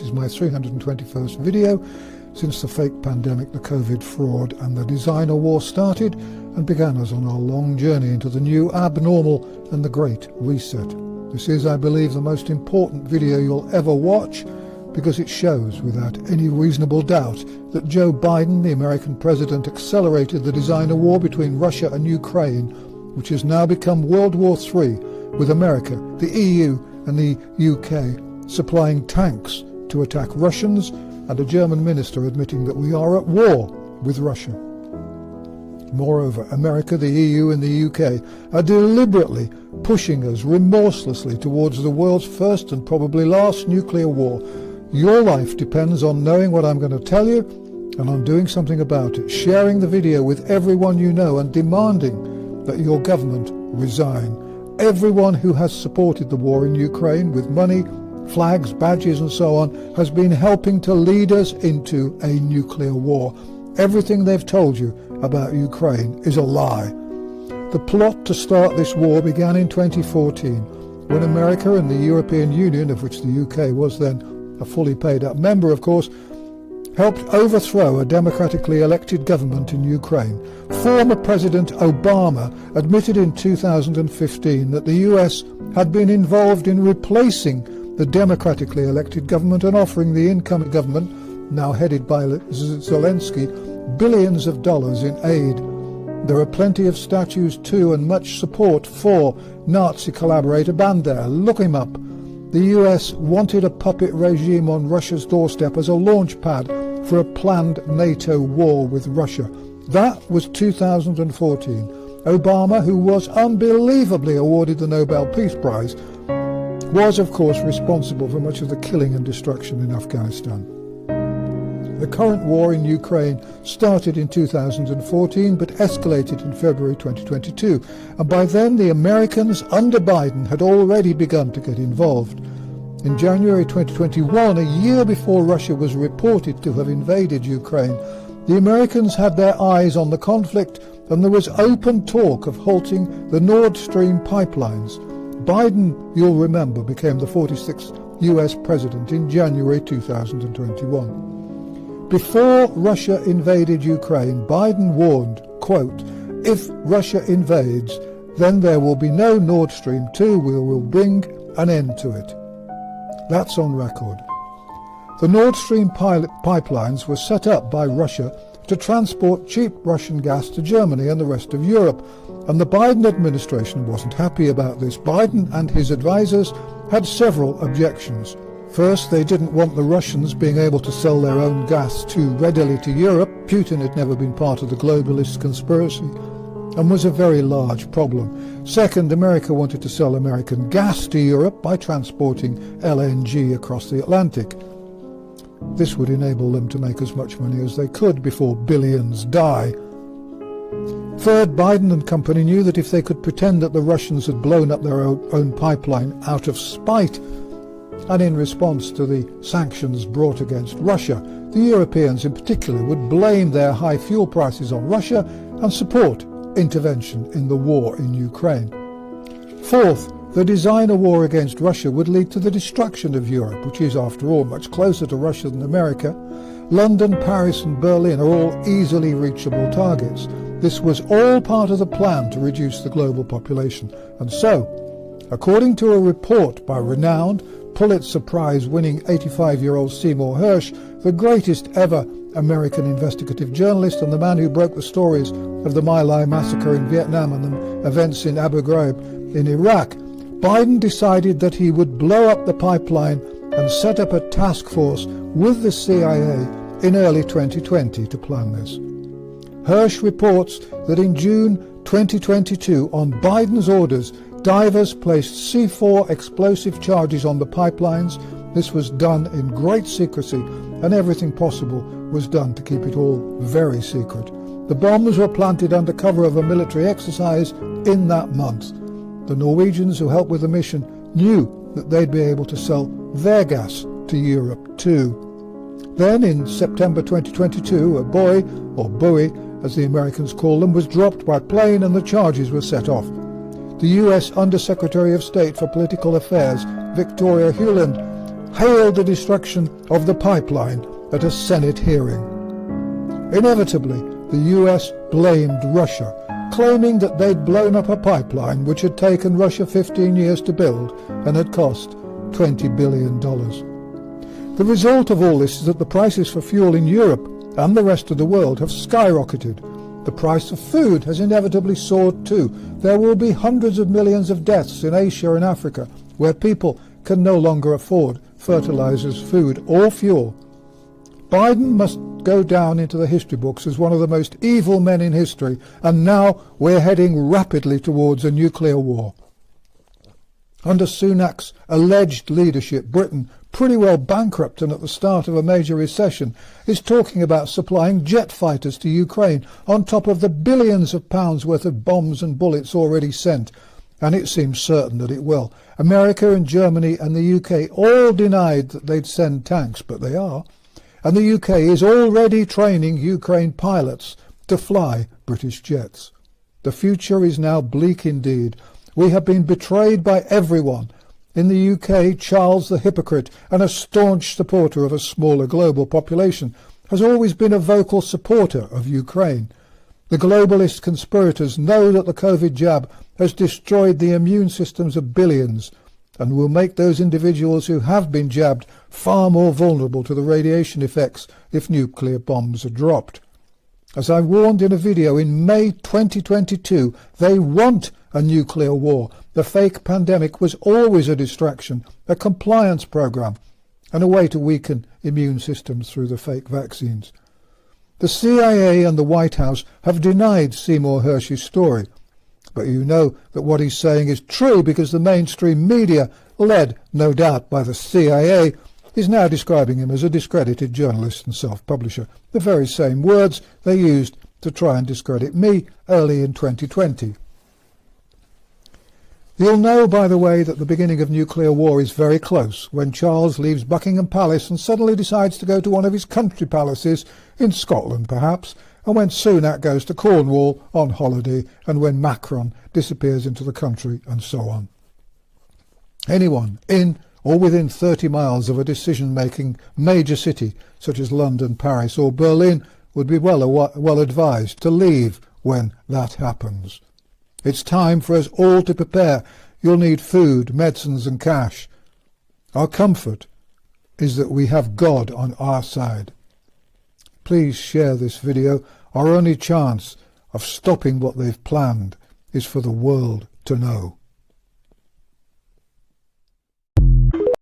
is my 321st video since the fake pandemic, the COVID fraud and the designer war started and began us on our long journey into the new abnormal and the Great Reset. This is, I believe, the most important video you'll ever watch because it shows without any reasonable doubt that Joe Biden, the American president, accelerated the designer war between Russia and Ukraine, which has now become World War III, with America, the EU and the UK supplying tanks to attack Russians, and a German minister admitting that we are at war with Russia. Moreover, America, the EU and the UK are deliberately pushing us remorselessly towards the world's first and probably last nuclear war. Your life depends on knowing what I'm going to tell you and on doing something about it, sharing the video with everyone you know and demanding that your government resign. Everyone who has supported the war in Ukraine with money, flags, badges and so on has been helping to lead us into a nuclear war. Everything they've told you about Ukraine is a lie. The plot to start this war began in 2014 when America and the European Union, of which the UK was then a fully paid up member of course, helped overthrow a democratically elected government in Ukraine. Former President Obama admitted in 2015 that the US had been involved in replacing the democratically elected government and offering the incoming government, now headed by Zelensky, billions of dollars in aid. There are plenty of statues to and much support for Nazi collaborator Bandera. Look him up. The US wanted a puppet regime on Russia's doorstep as a launch pad for a planned NATO war with Russia. That was 2014. Obama, who was unbelievably awarded the Nobel Peace Prize, was of course responsible for much of the killing and destruction in Afghanistan. The current war in Ukraine started in 2014 but escalated in February 2022, and by then the Americans under Biden had already begun to get involved. In January 2021, a year before Russia was reported to have invaded Ukraine, the Americans had their eyes on the conflict and there was open talk of halting the Nord Stream pipelines. Biden, you'll remember, became the 46th US president in January 2021. Before Russia invaded Ukraine, Biden warned, quote, "If Russia invades, then there will be no Nord Stream 2, we will bring an end to it." That's on record. The Nord Stream pipelines were set up by Russia to transport cheap Russian gas to Germany and the rest of Europe, and the Biden administration wasn't happy about this. Biden and his advisors had several objections. First, they didn't want the Russians being able to sell their own gas too readily to Europe. Putin had never been part of the globalist conspiracy and was a very large problem. Second, America wanted to sell American gas to Europe by transporting LNG across the Atlantic. This would enable them to make as much money as they could before billions die. Third, Biden and company knew that if they could pretend that the Russians had blown up their own pipeline out of spite and in response to the sanctions brought against Russia, the Europeans in particular would blame their high fuel prices on Russia and support intervention in the war in Ukraine. Fourth, the designer war against Russia would lead to the destruction of Europe, which is, after all, much closer to Russia than America. London, Paris and Berlin are all easily reachable targets. This was all part of the plan to reduce the global population. And so, according to a report by renowned Pulitzer Prize-winning 85-year-old Seymour Hersh, the greatest ever American investigative journalist and the man who broke the stories of the My Lai massacre in Vietnam and the events in Abu Ghraib in Iraq, Biden decided that he would blow up the pipeline and set up a task force with the CIA in early 2020 to plan this. Hersh reports that in June 2022, on Biden's orders, divers placed C4 explosive charges on the pipelines. This was done in great secrecy, and everything possible was done to keep it all very secret. The bombs were planted under cover of a military exercise in that month. The Norwegians who helped with the mission knew that they'd be able to sell their gas to Europe too. Then in September 2022, a buoy, or buoy as the Americans call them, was dropped by plane and the charges were set off. The US Undersecretary of State for Political Affairs, Victoria Nuland, hailed the destruction of the pipeline at a Senate hearing. Inevitably, the US blamed Russia, claiming that they'd blown up a pipeline which had taken Russia 15 years to build and had cost $20 billion. The result of all this is that the prices for fuel in Europe and the rest of the world have skyrocketed. The price of food has inevitably soared too. There will be hundreds of millions of deaths in Asia and Africa, where people can no longer afford fertilizers, food or fuel. Biden must go down into the history books as one of the most evil men in history, and now we're heading rapidly towards a nuclear war. Under Sunak's alleged leadership, Britain, pretty well bankrupt and at the start of a major recession, is talking about supplying jet fighters to Ukraine on top of the billions of pounds worth of bombs and bullets already sent. And it seems certain that it will. America and Germany and the UK all denied that they'd send tanks, but they are. And the UK is already training Ukraine pilots to fly British jets. The future is now bleak indeed. We have been betrayed by everyone. In the UK, Charles the hypocrite, and a staunch supporter of a smaller global population, has always been a vocal supporter of Ukraine. The globalist conspirators know that the COVID jab has destroyed the immune systems of billions and will make those individuals who have been jabbed far more vulnerable to the radiation effects if nuclear bombs are dropped. As I warned in a video in May 2022, they want a nuclear war. The fake pandemic was always a distraction, a compliance program, and a way to weaken immune systems through the fake vaccines. The CIA and the White House have denied Seymour Hersh's story, but you know that what he's saying is true because the mainstream media, led no doubt by the CIA, is now describing him as a discredited journalist and self-publisher, the very same words they used to try and discredit me early in 2020. You'll know, by the way, that the beginning of nuclear war is very close when Charles leaves Buckingham Palace and suddenly decides to go to one of his country palaces, in Scotland perhaps, and when Sunak goes to Cornwall on holiday, and when Macron disappears into the country, and so on. Anyone in or within 30 miles of a decision-making major city such as London, Paris or Berlin would be well advised to leave when that happens. It's time for us all to prepare. You'll need food, medicines and cash. Our comfort is that we have God on our side. Please share this video. Our only chance of stopping what they've planned is for the world to know.